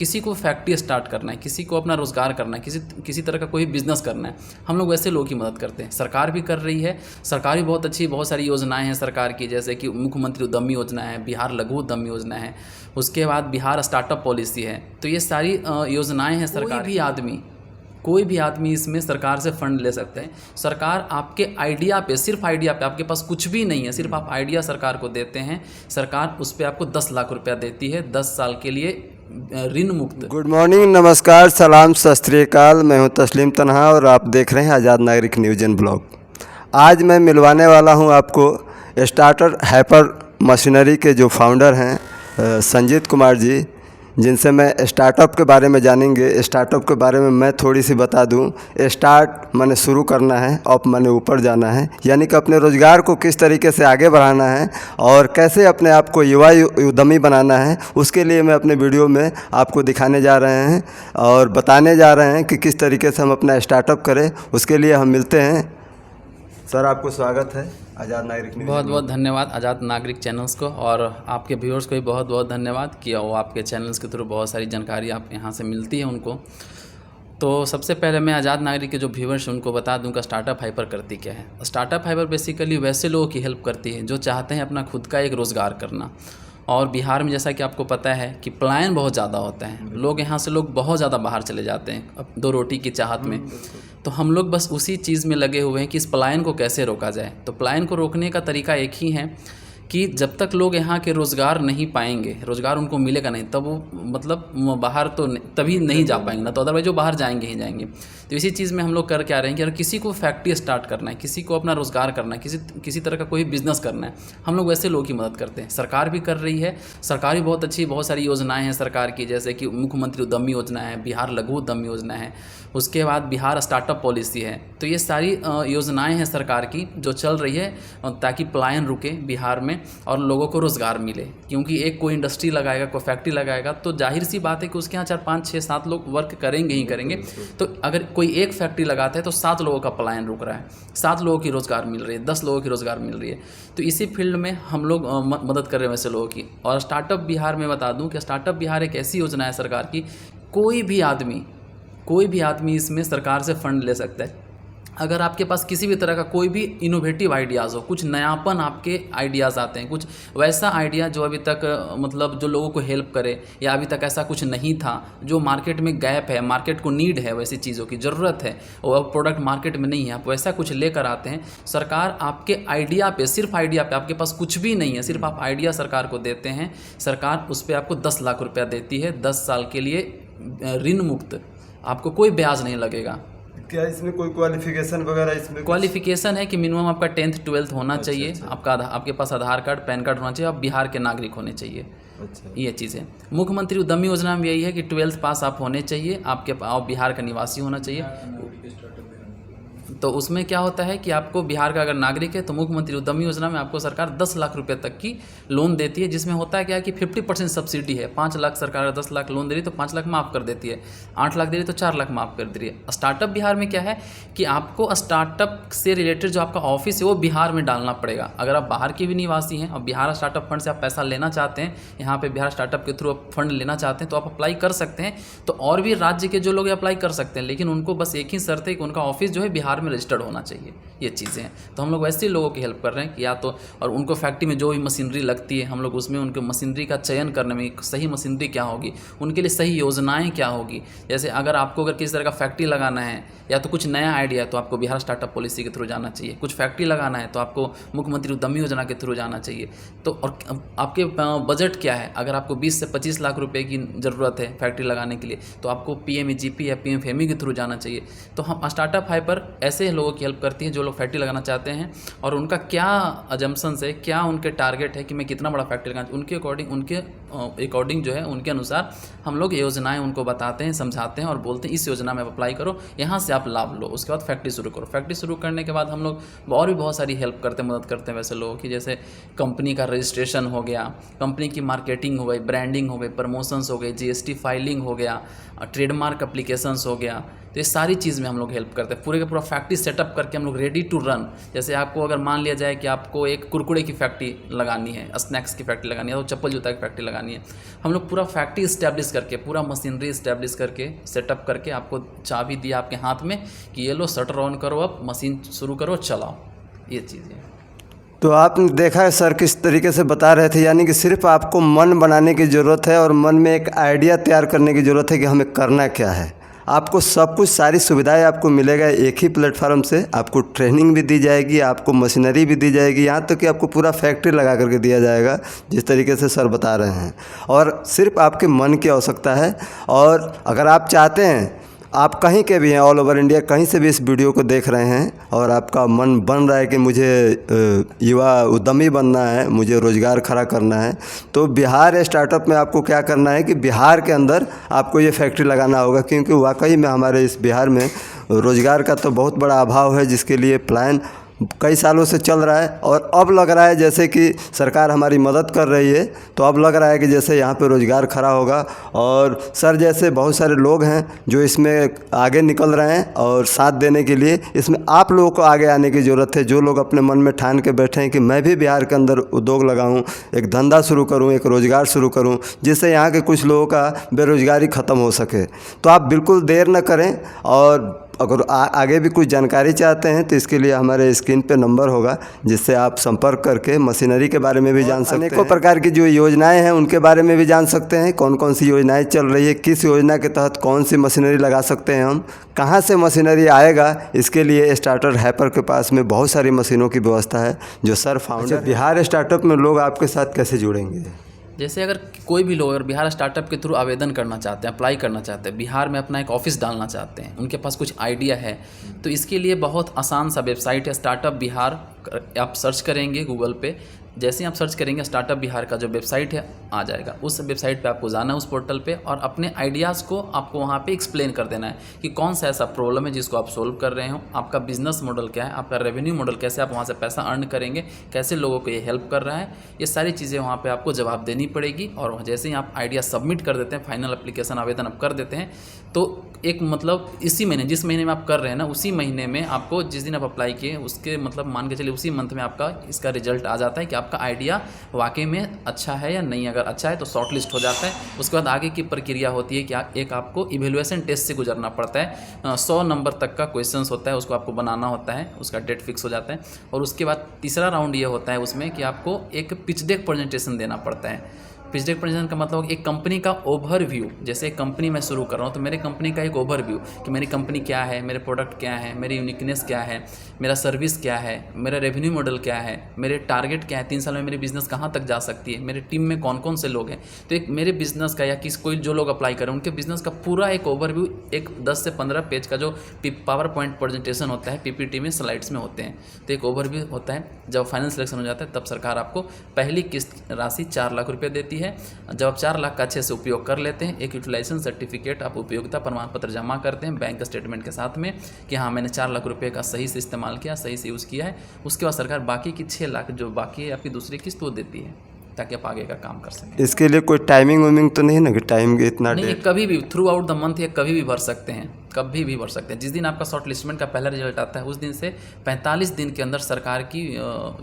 किसी को factory start करना है, किसी को अपना रोज़गार करना है, किसी तरह का कोई बिजनेस करना है, हम लोग वैसे लोगों की मदद करते हैं। सरकार भी कर रही है, सरकार भी बहुत अच्छी, बहुत सारी योजनाएं हैं सरकार की, जैसे कि मुख्यमंत्री उद्यमी योजना है, बिहार लघु उद्यमी योजना है, उसके बाद बिहार स्टार्टअप पॉलिसी है। तो ये सारी योजनाएँ हैं सरकार। कोई भी आदमी इसमें सरकार से फंड ले सकते हैं। सरकार आपके आइडिया पे, सिर्फ आइडिया पे, आपके पास कुछ भी नहीं है, सिर्फ आप आइडिया सरकार को देते हैं, सरकार उस पर आपको 10 लाख रुपया देती है 10 साल के लिए ऋण मुक्त। गुड मॉर्निंग, नमस्कार, सलाम, सत श्री अकाल। मैं हूं तस्लीम तन्हा और आप देख रहे हैं आज़ाद नागरिक न्यूज़ एंड ब्लॉग। आज मैं मिलवाने वाला हूं आपको स्टार्टर हाइपर मशीनरी के जो फाउंडर हैं संजीत कुमार जी, जिनसे मैं स्टार्टअप के बारे में जानेंगे। स्टार्टअप के बारे में मैं थोड़ी सी बता दूं। स्टार्ट माने शुरू करना है, अप माने ऊपर जाना है, यानी कि अपने रोज़गार को किस तरीके से आगे बढ़ाना है और कैसे अपने आप को युवा उद्यमी बनाना है, उसके लिए मैं अपने वीडियो में आपको दिखाने जा रहे हैं और बताने जा रहे हैं कि किस तरीके से हम अपना स्टार्टअप करें। उसके लिए हम मिलते हैं। सर, आपको स्वागत है आज़ाद नागरिक न्यूज़। बहुत बहुत धन्यवाद आज़ाद नागरिक चैनल्स को, और आपके व्यूअर्स को भी बहुत बहुत धन्यवाद कि वो आपके चैनल्स के थ्रू बहुत सारी जानकारी आप यहाँ से मिलती है उनको। तो सबसे पहले मैं आज़ाद नागरिक के जो व्यूअर्स हैं उनको बता दूं कि स्टार्टअप हाइपर करती क्या है। स्टार्टअप हाइपर बेसिकली वैसे लोगों की हेल्प करती है जो चाहते हैं अपना खुद का एक रोज़गार करना। और बिहार में जैसा कि आपको पता है कि पलायन बहुत ज़्यादा होता है, लोग यहाँ से लोग बहुत ज़्यादा बाहर चले जाते हैं अब दो रोटी की चाहत में। तो हम लोग बस उसी चीज़ में लगे हुए हैं कि इस पलायन को कैसे रोका जाए। तो पलायन को रोकने का तरीका एक ही है कि जब तक लोग यहाँ के रोज़गार नहीं पाएंगे, रोज़गार उनको मिलेगा नहीं, तब वो मतलब बाहर तो तभी नहीं जा पाएंगे ना, तो अदरवाइज वो बाहर जाएंगे ही जाएंगे। तो इसी चीज़ में हम लोग कर क्या रहे हैं कि अगर किसी को फैक्ट्री स्टार्ट करना है, किसी को अपना रोज़गार करना है, किसी तरह का कोई बिजनेस करना है, हम लोग वैसे लोगों की मदद करते हैं। सरकार भी कर रही है, सरकार भी बहुत अच्छी, बहुत सारी योजनाएँ हैं सरकार की, जैसे कि मुख्यमंत्री उद्यमी योजना है, बिहार लघु उद्यमी योजना है, उसके बाद बिहार स्टार्टअप पॉलिसी है। तो ये सारी योजनाएँ हैं सरकार की जो चल रही है ताकि पलायन रुके बिहार में और लोगों को रोज़गार मिले। क्योंकि एक कोई इंडस्ट्री लगाएगा, कोई फैक्ट्री लगाएगा तो जाहिर सी बात है कि उसके यहाँ 4, 5, 6, 7 लोग वर्क करेंगे ही करेंगे। तो अगर कोई एक फैक्ट्री लगाता है तो 7 लोगों का पलायन रुक रहा है, 7 लोगों की रोज़गार मिल रही है, 10 लोगों की रोज़गार मिल रही है। तो इसी फील्ड में हम लोग मदद कर रहे हैं वैसे लोगों की। और स्टार्टअप बिहार में बता दूँ कि स्टार्टअप बिहार एक ऐसी योजना है सरकार की, कोई भी आदमी इसमें सरकार से फंड ले सकता है। अगर आपके पास किसी भी तरह का कोई भी इनोवेटिव आइडियाज़ हो, कुछ नयापन आपके आइडियाज़ आते हैं, कुछ वैसा आइडिया जो अभी तक मतलब जो लोगों को हेल्प करे, या अभी तक ऐसा कुछ नहीं था जो मार्केट में गैप है, मार्केट को नीड है, वैसी चीज़ों की ज़रूरत है और प्रोडक्ट मार्केट में नहीं है, आप वैसा कुछ लेकर आते हैं, सरकार आपके आइडिया पे, सिर्फ आइडिया पे, आपके पास कुछ भी नहीं है, सिर्फ आप आइडिया सरकार को देते हैं, सरकार उस पर आपको 10 लाख रुपया देती है 10 साल के लिए ऋण मुक्त। आपको कोई ब्याज नहीं लगेगा। क्या इसमें कोई क्वालिफिकेशन वगैरह? इसमें क्वालिफिकेशन है कि मिनिमम आपका 10th 12th होना चाहिए। अच्छा। आपके पास आधार कार्ड, पैन कार्ड होना चाहिए, आप बिहार के नागरिक होने चाहिए। अच्छा। ये चीज़ है। मुख्यमंत्री उद्यमी योजना में यही है कि 12th पास आप होने चाहिए, आप बिहार का निवासी होना चाहिए। तो उसमें क्या होता है कि आपको बिहार का अगर नागरिक है तो मुख्यमंत्री उद्यमी योजना में आपको सरकार 10 लाख रुपए तक की लोन देती है, जिसमें होता है क्या है कि 50% सब्सिडी है। 5 लाख सरकार 10 लाख लोन दे रही है तो 5 लाख माफ़ कर देती है, 8 लाख दे रही है तो 4 लाख माफ़ कर दे रही है। स्टार्टअप बिहार में क्या है कि आपको स्टार्टअप से रिलेटेड जो आपका ऑफिस है वो बिहार में डालना पड़ेगा। अगर आप बाहर के भी निवासी हैं और बिहार स्टार्टअप फंड से आप पैसा लेना चाहते हैं, यहाँ पर बिहार स्टार्टअप के थ्रू आप फंड लेना चाहते हैं तो आप अप्लाई कर सकते हैं। तो और भी राज्य के जो लोग अप्लाई कर सकते हैं, लेकिन उनको बस एक ही शर्त है कि उनका ऑफिस जो है बिहार में रजिस्टर्ड होना चाहिए। ये चीज़ें हैं। तो हम लोग वैसे ही लोगों की हेल्प कर रहे हैं कि या तो, और उनको फैक्ट्री में जो भी मशीनरी लगती है हम लोग उसमें उनके मशीनरी का चयन करने में, सही मशीनरी क्या होगी, उनके लिए सही योजनाएं क्या होगी। जैसे अगर आपको अगर किसी तरह का फैक्ट्री लगाना है या तो कुछ नया आइडिया है तो आपको बिहार स्टार्टअप पॉलिसी के थ्रू जाना चाहिए। कुछ फैक्ट्री लगाना है तो आपको मुख्यमंत्री उद्यमी योजना के थ्रू जाना चाहिए। तो और आपके बजट क्या है, अगर आपको 20 से 25 लाख रुपए की ज़रूरत है फैक्ट्री लगाने के लिए तो आपको PMEGP या PMFME के थ्रू जाना चाहिए। तो हम स्टार्टअप हाइपर ऐसे लोगों की हेल्प करती है जो लोग फैक्ट्री लगाना चाहते हैं और उनका क्या अजम्पशंस है, क्या उनके टारगेट है कि मैं कितना बड़ा फैक्ट्री लगाना, उनके अकॉर्डिंग जो है उनके अनुसार हम लोग योजनाएं उनको बताते हैं, समझाते हैं और बोलते हैं इस योजना में अप्लाई करो, यहाँ से आप लाभ लो, उसके बाद फैक्ट्री शुरू करो। फैक्ट्री शुरू करने के बाद हम लोग और भी बहुत सारी हेल्प करते हैं, मदद करते हैं वैसे लोगों की। जैसे कंपनी का रजिस्ट्रेशन हो गया, कंपनी की मार्केटिंग हो गई, ब्रांडिंग हो गई, प्रमोशंस हो गई, GST फाइलिंग हो गया, ट्रेडमार्क एप्लीकेशंस हो गया, तो ये सारी चीज़ में हम लोग हेल्प करते हैं। पूरे का पूरा फैक्ट्री सेटअप करके हम लोग रेडी टू रन। जैसे आपको अगर मान लिया जाए कि आपको एक कुरकुरे की फैक्ट्री लगानी है, स्नैक्स की फैक्ट्री लगानी है, तो चप्पल जूता की फैक्ट्री लगानी है, हम लोग पूरा फैक्ट्री इस्टेब्लिश करके, पूरा मशीनरी इस्टेब्लिश करके, सेटअप करके आपको चाबी दिया आपके हाथ में कि ये लो शटर ऑन करो, अब मशीन शुरू करो, चलाओ। ये चीज़ें तो आपने देखा है सर किस तरीके से बता रहे थे, यानी कि सिर्फ आपको मन बनाने की ज़रूरत है और मन में एक आइडिया तैयार करने की ज़रूरत है कि हमें करना क्या है। आपको सब कुछ, सारी सुविधाएं आपको मिलेगा एक ही प्लेटफार्म से। आपको ट्रेनिंग भी दी जाएगी, आपको मशीनरी भी दी जाएगी, यहाँ तक कि आपको पूरा फैक्ट्री लगा करके दिया जाएगा जिस तरीके से सर बता रहे हैं। और सिर्फ आपके मन की आवश्यकता है। और अगर आप चाहते हैं, आप कहीं के भी हैं, ऑल ओवर इंडिया कहीं से भी इस वीडियो को देख रहे हैं और आपका मन बन रहा है कि मुझे युवा उद्यमी बनना है, मुझे रोज़गार खड़ा करना है, तो बिहार स्टार्टअप में आपको क्या करना है कि बिहार के अंदर आपको ये फैक्ट्री लगाना होगा। क्योंकि वाकई में हमारे इस बिहार में रोज़गार का तो बहुत बड़ा अभाव है, जिसके लिए प्लान कई सालों से चल रहा है। और अब लग रहा है जैसे कि सरकार हमारी मदद कर रही है, तो अब लग रहा है कि जैसे यहाँ पे रोज़गार खड़ा होगा। और सर जैसे बहुत सारे लोग हैं जो इसमें आगे निकल रहे हैं और साथ देने के लिए इसमें आप लोगों को आगे आने की ज़रूरत है। जो लोग अपने मन में ठान के बैठे हैं कि मैं भी बिहार के अंदर उद्योग लगाऊँ, एक धंधा शुरू करूँ, एक रोज़गार शुरू करूँ, जिससे यहाँ के कुछ लोगों का बेरोज़गारी ख़त्म हो सके, तो आप बिल्कुल देर न करें। और अगर आगे भी कुछ जानकारी चाहते हैं तो इसके लिए हमारे स्क्रीन पे नंबर होगा, जिससे आप संपर्क करके मशीनरी के बारे में भी जान सकते हैं। अनेकों प्रकार की जो योजनाएं हैं उनके बारे में भी जान सकते हैं, कौन कौन सी योजनाएं चल रही है, किस योजना के तहत कौन सी मशीनरी लगा सकते हैं हम, कहाँ से मशीनरी आएगा। इसके लिए स्टार्टर हैपर के पास में बहुत सारी मशीनों की व्यवस्था है जो सर फाउंडर। बिहार स्टार्टअप में लोग आपके साथ कैसे जुड़ेंगे? जैसे अगर कोई भी लोग अगर बिहार स्टार्टअप के थ्रू आवेदन करना चाहते हैं, अप्लाई करना चाहते हैं, बिहार में अपना एक ऑफिस डालना चाहते हैं, उनके पास कुछ आइडिया है, तो इसके लिए बहुत आसान सा वेबसाइट है स्टार्टअप बिहार। आप सर्च करेंगे गूगल पे, जैसे ही आप सर्च करेंगे स्टार्टअप बिहार का जो वेबसाइट है आ जाएगा। उस वेबसाइट पे आपको जाना है, उस पोर्टल पे, और अपने आइडियाज़ को आपको वहाँ पे एक्सप्लेन कर देना है कि कौन सा ऐसा प्रॉब्लम है जिसको आप सोल्व कर रहे हो, आपका बिजनेस मॉडल क्या है, आपका रेवेन्यू मॉडल कैसे आप वहाँ से पैसा अर्न करेंगे, कैसे लोगों को ये हेल्प कर रहा है। ये सारी चीज़ें वहाँ पर आपको जवाब देनी पड़ेगी। और जैसे ही आप आइडिया सबमिट कर देते हैं, फाइनल एप्लीकेशन आवेदन आप कर देते हैं, तो एक मतलब इसी महीने, जिस महीने में आप कर रहे हैं ना, उसी महीने में आपको, जिस दिन आप अप्लाई किए उसके मतलब मान के चलिए उसी मंथ में आपका इसका रिजल्ट आ जाता है कि आपका आइडिया वाकई में अच्छा है या नहीं। अगर अच्छा है तो शॉर्ट लिस्ट हो जाता है। उसके बाद आगे की प्रक्रिया होती है कि एक आपको इवेल्युएशन टेस्ट से गुजरना पड़ता है। 100 नंबर तक का क्वेश्चंस होता है, उसको आपको बनाना होता है, उसका डेट फिक्स हो जाता है। और उसके बाद तीसरा राउंड ये होता है उसमें कि आपको एक पिच डेक प्रेजेंटेशन देना पड़ता है। पिच डेक प्रेजेंटेशन का मतलब एक कंपनी का ओवरव्यू। जैसे एक कंपनी मैं शुरू कर रहा हूँ तो मेरे कंपनी का एक ओवरव्यू कि मेरी कंपनी क्या है, मेरे प्रोडक्ट क्या है, मेरी यूनिकनेस क्या है, मेरा सर्विस क्या है, मेरा रेवेन्यू मॉडल क्या है, मेरे टारगेट क्या है, 3 साल में मेरी बिज़नेस कहाँ तक जा सकती है, मेरे टीम में कौन कौन से लोग हैं। तो एक मेरे बिज़नेस का या कोई जो लोग अप्लाई करें उनके बिज़नेस का पूरा एक ओवरव्यू, एक 10 से 15 पेज का जो पावर पॉइंट प्रेजेंटेशन होता है, PPT में स्लाइड्स में होते हैं, तो एक ओवरव्यू होता है। जब फाइनल सिलेक्शन हो जाता है तब सरकार आपको पहली किस्त राशि 4 लाख रुपये देती है। जब आप 4 लाख का अच्छे से उपयोग कर लेते हैं, एक यूटिलाइजेशन सर्टिफिकेट, आप उपयोगिता प्रमाण पत्र जमा करते हैं बैंक स्टेटमेंट के साथ में कि हाँ मैंने 4 लाख रुपये का सही से इस्तेमाल किया, सही से यूज़ किया है। उसके बाद सरकार बाकी की 6 लाख जो बाकी है आपकी दूसरी किस्त वो देती है ताकि आप आगे का काम कर सकें। इसके लिए कोई टाइमिंग वाइमिंग तो नहीं ना कि टाइम इतना नहीं, कभी भी थ्रू आउट द मंथ या कभी भी भर सकते हैं, कभी भी भर सकते हैं। जिस दिन आपका शॉर्ट लिस्टमेंट का पहला रिजल्ट आता है उस दिन से 45 दिन के अंदर सरकार की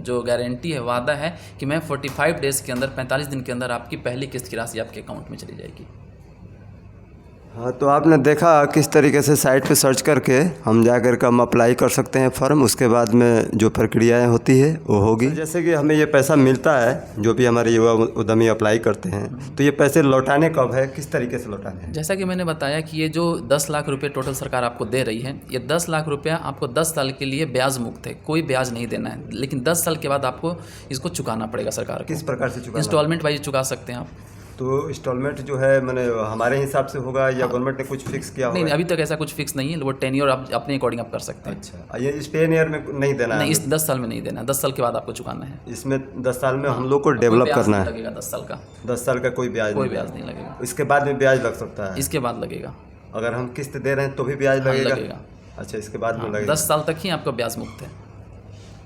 जो गारंटी है, वादा है कि मैं 45 डेज़ के अंदर, 45 दिन के अंदर आपकी पहली किस्त की राशि आपके अकाउंट में चली जाएगी। हाँ, तो आपने देखा किस तरीके से साइट पे सर्च करके हम जा कर के हम अप्लाई कर सकते हैं फॉर्म। उसके बाद में जो प्रक्रियाएं होती है वो होगी। जैसे कि हमें ये पैसा मिलता है, जो भी हमारे युवा उद्यमी अप्लाई करते हैं, तो ये पैसे लौटाने कब है, किस तरीके से लौटाने हैं? जैसा कि मैंने बताया कि ये जो 10 लाख रुपये टोटल सरकार आपको दे रही है, ये 10 लाख रुपया आपको 10 साल के लिए ब्याज मुक्त है, कोई ब्याज नहीं देना है। लेकिन 10 साल के बाद आपको इसको चुकाना पड़ेगा सरकार को। किस प्रकार से चुकाना? इंस्टॉलमेंट वाइज चुका सकते हैं आप। तो इंस्टॉलमेंट जो है मैंने हमारे हिसाब से होगा या गवर्नमेंट ने कुछ फिक्स किया होगा? नहीं, अभी तक ऐसा कुछ फिक्स नहीं है। वो 10 ईयर आप अपने अकॉर्डिंग आप कर सकते हैं। अच्छा, ये इस 10 ईयर में नहीं देना है? नहीं, इस 10 साल में नहीं देना, 10 साल के बाद आपको चुकाना है। इसमें 10 साल में हम लोग को डेवलप करना है। लगेगा 10 साल का। 10 साल का कोई ब्याज नहीं लगेगा। इसके बाद में ब्याज लग सकता है? इसके बाद लगेगा। अगर हम किस्त दे रहे हैं तो भी ब्याज लगेगा? अच्छा, इसके बाद में लगेगा। 10 साल तक ही आपका ब्याज मुक्त है।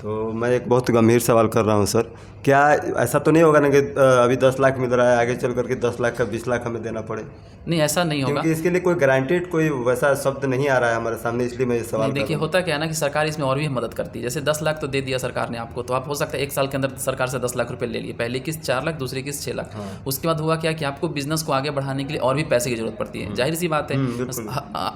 तो मैं एक बहुत गंभीर सवाल कर रहा हूँ सर क्या ऐसा तो नहीं होगा ना कि अभी 10 लाख मिल रहा है, आगे चल करके 10 लाख का 20 लाख हमें देना पड़े? नहीं, ऐसा नहीं होगा, क्योंकि इसके लिए कोई गारंटेड कोई वैसा शब्द नहीं आ रहा है हमारे सामने, इसलिए मैं ये सवाल नहीं। देखिए, होता क्या है ना कि सरकार इसमें और भी मदद करती है। जैसे 10 लाख तो दे दिया सरकार ने आपको, तो आप हो सकता है 1 साल के अंदर सरकार से 10 लाख रुपए ले लिए। पहली किस्त 4 लाख, दूसरी किस्त 6 लाख। उसके बाद हुआ क्या कि आपको बिजनेस को आगे बढ़ाने के लिए और भी पैसे की जरूरत पड़ती है। जाहिर सी बात है,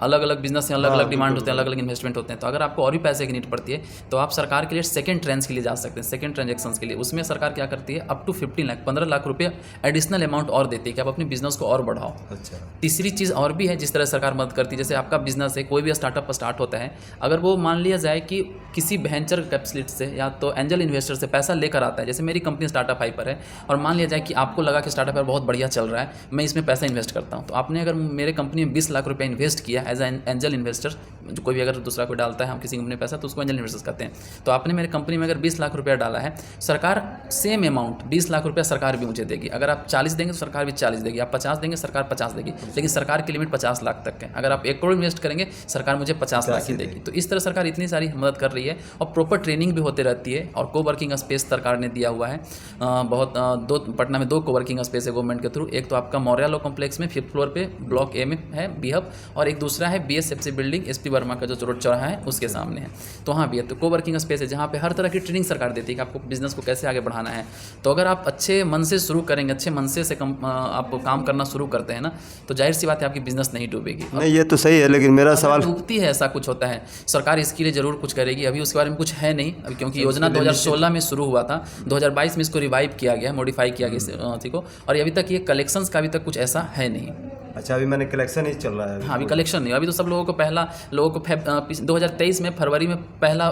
अलग अलग बिजनेस में अलग अलग डिमांड होते हैं, अलग अलग इन्वेस्टमेंट होते हैं। तो अगर आपको और भी पैसे की नीड पड़ती है तो आप सरकार के लिए सेकंड ट्रांच के लिए जा सकते हैं, सेकंड ट्रांजेक्शन के लिए। उसमें सरकार क्या करती है, अप टू 15 लाख 15 लाख रुपये एडिशनल अमाउंट और देती है कि आप अपने बिजनेस को और बढ़ाओ। अच्छा। तीसरी चीज़ और भी है जिस तरह सरकार मदद करती है। जैसे आपका बिजनेस है, कोई भी स्टार्टअप स्टार्ट होता है, अगर वो मान लिया जाए कि किसी वेंचर कैपिटलिस्ट से या तो एंजल इन्वेस्टर से पैसा लेकर आता है। जैसे मेरी कंपनी स्टार्टअप हाइपर है और मान लिया जाए कि आपको लगा कि स्टार्टअप बहुत बढ़िया चल रहा है, मैं इसमें पैसा इन्वेस्ट करता हूँ। तो आपने अगर मेरे कंपनी में 20 लाख रुपये इन्वेस्ट किया एज एंजल इन्वेस्टर, जो कोई भी अगर दूसरा कोई डालता है हम किसी कंपनी में पैसा तो उसको एंजल इन्वेस्टर्स कहते हैं। तो आपने मेरे कंपनी में अगर 20 लाख रुपया डाला है, सरकार सेम अमाउंट 20 लाख रुपया सरकार भी मुझे देगी। अगर आप 40 देंगे तो सरकार भी 40 देगी, आप 50 देंगे सरकार 50 देगी, लेकिन सरकार की लिमिट 50 लाख तक है। अगर आप 1 करोड़ इन्वेस्ट करेंगे सरकार मुझे 50 लाख ही देगी। तो इस तरह सरकार इतनी सारी मदद कर रही है और प्रॉपर ट्रेनिंग भी होते रहती है। और को वर्किंग स्पेस सरकार ने दिया हुआ है पटना में 2 को वर्किंग स्पेस है गवर्नमेंट के थ्रू। एक तो आपका मौर्या लॉ कॉम्प्लेक्स में 5th फ्लोर पे ब्लॉक ए में है बीहब, और एक दूसरा है BSFC बिल्डिंग SP वर्मा का जो रोड चौराहा है उसके सामने है। तो हाँ भी है, तो को वर्किंग स्पेस है जहाँ पे हर तरह की ट्रेनिंग सरकार देती है कि आपको बिजनेस को कैसे आगे बढ़ाना है। तो अगर आप अच्छे मन से शुरू करेंगे, अच्छे मन से आप काम करना शुरू करते हैं ना, तो जाहिर सी बात है आपकी बिजनेस नहीं डूबेगी। नहीं, ये तो सही है, लेकिन मेरा सवाल डूबती है ऐसा कुछ होता है, सरकार इसके लिए जरूर कुछ करेगी। अभी उसके बारे में कुछ है नहीं अभी, क्योंकि योजना 2016 में शुरू हुआ था, 2022 में इसको रिवाइव किया गया, मॉडिफाई किया गया को, और अभी तक ये कलेक्शंस का अभी तक कुछ ऐसा है नहीं। अच्छा, अभी मैंने कलेक्शन ही चल रहा है? हाँ, अभी कलेक्शन नहीं, अभी तो सब लोगों को 2023 में फरवरी में पहला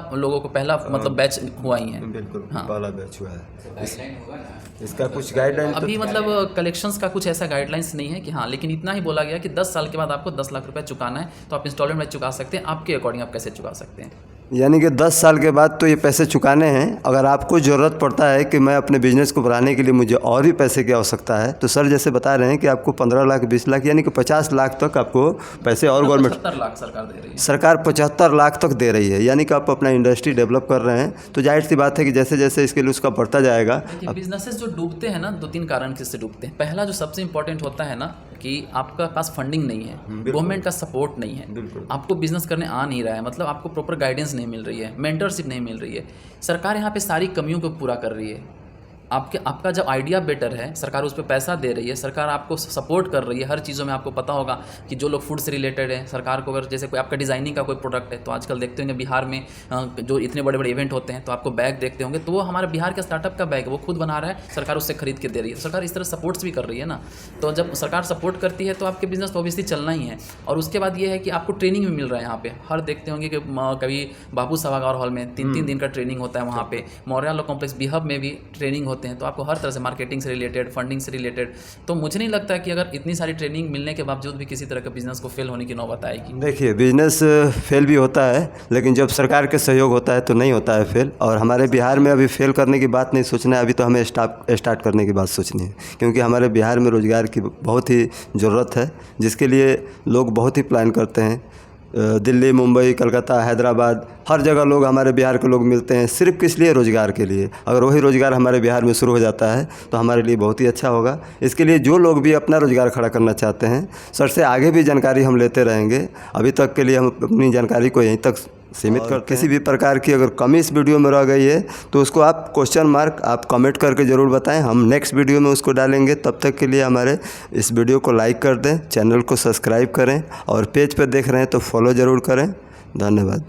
मतलब बैच हुआ ही है। बिल्कुल, हाँ, पहला बैच हुआ है। इसका कुछ गाइडलाइन अभी मतलब कलेक्शंस का कुछ ऐसा गाइडलाइंस नहीं है कि हाँ, लेकिन इतना ही बोला गया कि 10 साल के बाद आपको 10 लाख रुपए चुकाना है, तो आप इंस्टॉलमेंट में चुका सकते हैं, आपके अकॉर्डिंग आप कैसे चुका सकते हैं। यानी कि 10 साल के बाद तो ये पैसे चुकाने हैं। अगर आपको ज़रूरत पड़ता है कि मैं अपने बिज़नेस को बढ़ाने के लिए मुझे और भी पैसे की आवश्यकता है, तो सर जैसे बता रहे हैं कि आपको 15 लाख 20 लाख यानी कि 50 लाख तक आपको पैसे और गवर्नमेंट 75 लाख सरकार दे रही है। सरकार 75 लाख तक दे रही है, यानी कि आप अपना इंडस्ट्री डेवलप कर रहे हैं। तो जाहिर सी बात है कि जैसे जैसे इसके लिए उसका बढ़ता जाएगा। बिजनेसेस जो डूबते हैं ना, 2-3 कारण से डूबते हैं। पहला जो सबसे इंपॉर्टेंट होता है ना कि आपका पास फंडिंग नहीं है, गवर्नमेंट का सपोर्ट नहीं है, आपको बिजनेस करने आ नहीं रहा है, मतलब आपको प्रॉपर गाइडेंस नहीं मिल रही है, मेंटरशिप नहीं मिल रही है। सरकार यहाँ पे सारी कमियों को पूरा कर रही है। आपका जब आइडिया बेटर है, सरकार उस पर पैसा दे रही है, सरकार आपको सपोर्ट कर रही है हर चीज़ों में। आपको पता होगा कि जो लोग फूड से रिलेटेड है, सरकार को अगर जैसे कोई आपका डिज़ाइनिंग का कोई प्रोडक्ट है, तो आजकल देखते होंगे बिहार में जो इतने बड़े बड़े इवेंट होते हैं, तो आपको बैग देखते होंगे, तो वो हमारे बिहार का स्टार्टअप का बैग है, वो खुद बना रहा है, सरकार उससे खरीद के दे रही है। सरकार इस तरह सपोर्ट्स भी कर रही है ना। तो जब सरकार सपोर्ट करती है तो आपके बिजनेस तो ऑब्वियसली चलना ही है। और उसके बाद ये है कि आपको ट्रेनिंग भी मिल रहा है यहाँ पे। हर देखते होंगे कि कभी बाबू सभागार हॉल में 3-3 दिन का ट्रेनिंग होता है, वहाँ पे मौर्या लॉ कॉम्प्लेक्स बीहब में भी ट्रेनिंग होते हैं। तो आपको हर तरह से मार्केटिंग से रिलेटेड, फंडिंग से रिलेटेड, तो मुझे नहीं लगता कि अगर इतनी सारी ट्रेनिंग मिलने के बावजूद भी किसी तरह का बिजनेस को फेल होने की नौबत आएगी। देखिए, बिजनेस फेल भी होता है, लेकिन जब सरकार के सहयोग होता है तो नहीं होता है फेल। और हमारे बिहार में अभी फेल करने की बात नहीं सोचना है, अभी तो हमें स्टार्ट करने की बात सोचनी है, क्योंकि हमारे बिहार में रोज़गार की बहुत ही ज़रूरत है, जिसके लिए लोग बहुत ही प्लान करते हैं। दिल्ली, मुंबई, कलकत्ता, हैदराबाद, हर जगह लोग हमारे बिहार के लोग मिलते हैं, सिर्फ किस लिए? रोज़गार के लिए। अगर वही रोज़गार हमारे बिहार में शुरू हो जाता है तो हमारे लिए बहुत ही अच्छा होगा। इसके लिए जो लोग भी अपना रोज़गार खड़ा करना चाहते हैं, सर से आगे भी जानकारी हम लेते रहेंगे। अभी तक के लिए हम अपनी जानकारी को यहीं तक सीमित करते हैं। किसी भी प्रकार की अगर कमी इस वीडियो में रह गई है तो उसको आप क्वेश्चन मार्क आप कमेंट करके ज़रूर बताएं, हम नेक्स्ट वीडियो में उसको डालेंगे। तब तक के लिए हमारे इस वीडियो को लाइक कर दें, चैनल को सब्सक्राइब करें, और पेज पर देख रहे हैं तो फॉलो ज़रूर करें। धन्यवाद।